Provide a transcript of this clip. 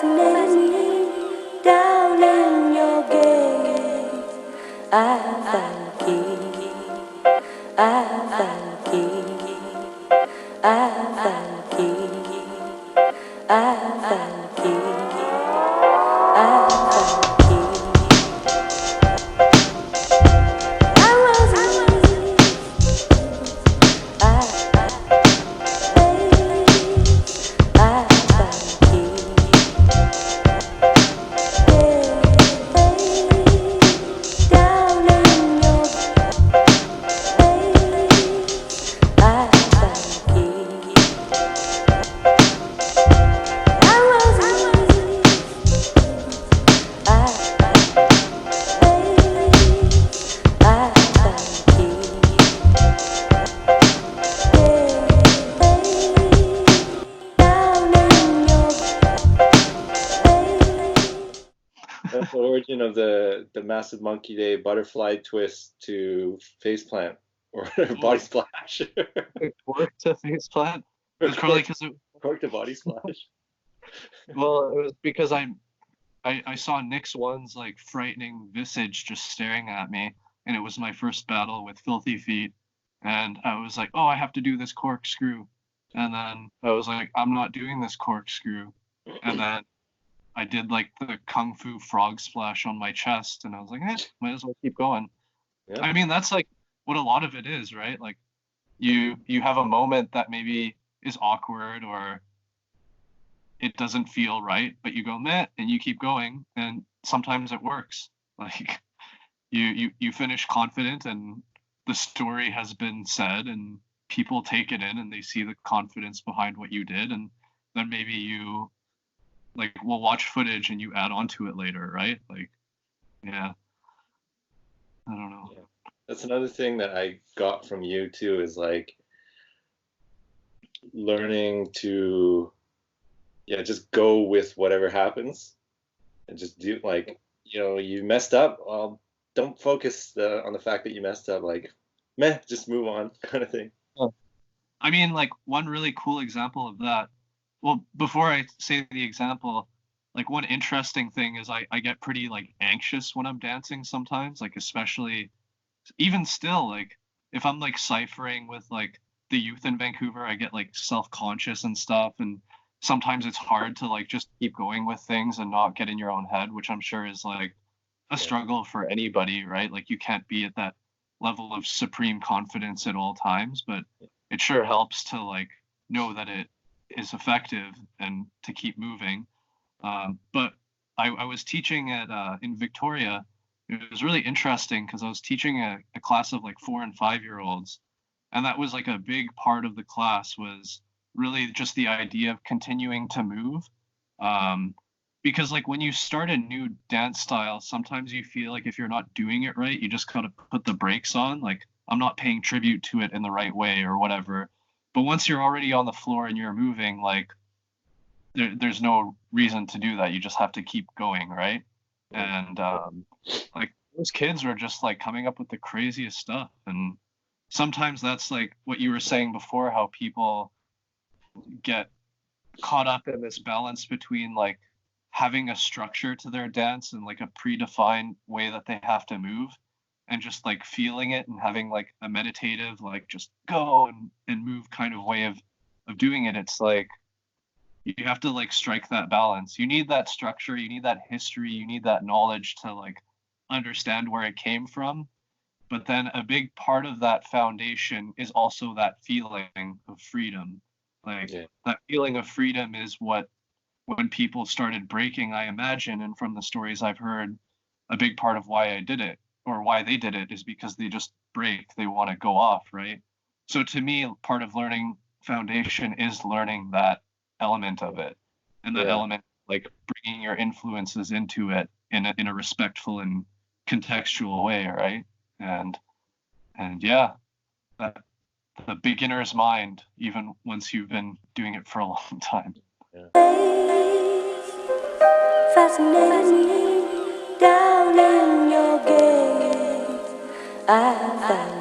fascinated me down in your gaze. I found the key. I found the key. I found the key. I found the key. I found the key. I was That's the origin of the massive monkey day butterfly twist to faceplant or body Oh, splash. it worked to face plant. It Or was probably because cork to body splash. well, it was because I saw Nick's one's like frightening visage just staring at me, and it was my first battle with Filthee Feet, and I was like, oh, I have to do this corkscrew, and then I was like, I'm not doing this corkscrew, and then I did like the kung fu frog splash on my chest, and I was like, might as well keep going. Yeah. I mean, that's like what a lot of it is, right? Like you have a moment that maybe is awkward or it doesn't feel right, but you go meh and you keep going, and sometimes it works. Like you finish confident, and the story has been said, and people take it in, and they see the confidence behind what you did, and then maybe you like will watch footage and you add on to it later, right? Like yeah, I don't know. Yeah. That's another thing that I got from you too is like learning to yeah, just go with whatever happens and just do like, you messed up. Well, don't focus on the fact that you messed up. Like, meh, just move on, kind of thing. I mean, like one really cool example of that. Well, before I say the example, like one interesting thing is I get pretty like anxious when I'm dancing sometimes, like especially even still, like if I'm like ciphering with like the youth in Vancouver, I get like self-conscious and stuff, and sometimes it's hard to like just keep going with things and not get in your own head, which I'm sure is like a Yeah. struggle for anybody, right? Like you can't be at that level of supreme confidence at all times, but it sure helps to like know that it is effective and to keep moving. But I was teaching at in Victoria. It was really interesting because I was teaching a class of like 4 and 5 year olds, and that was like a big part of the class was really just the idea of continuing to move. Um, because like when you start a new dance style, sometimes you feel like if you're not doing it right, you just gotta put the brakes on. Like I'm not paying tribute to it in the right way or whatever. But once you're already on the floor and you're moving, like there's no reason to do that. You just have to keep going, right? Mm. And like those kids are just like coming up with the craziest stuff. And sometimes that's like what you were saying before, how people get caught up in this balance between like having a structure to their dance and like a predefined way that they have to move and just like feeling it and having like a meditative like just go and move kind of way of doing it. It's like you have to like strike that balance. You need that structure, you need that history, you need that knowledge to like understand where it came from. But then a big part of that foundation is also that feeling of freedom. Like Yeah. that feeling of freedom is what when people started breaking, I imagine, and from the stories I've heard, a big part of why I did it or why they did it is because they just break, they want to go off, right? So to me, part of learning foundation is learning that element of it, and that Yeah. element like bringing your influences into it in a respectful and contextual way, right? And and yeah, that the beginner's mind, even once you've been doing it for a long time. Yeah. Fascinated me down in your gaze. I found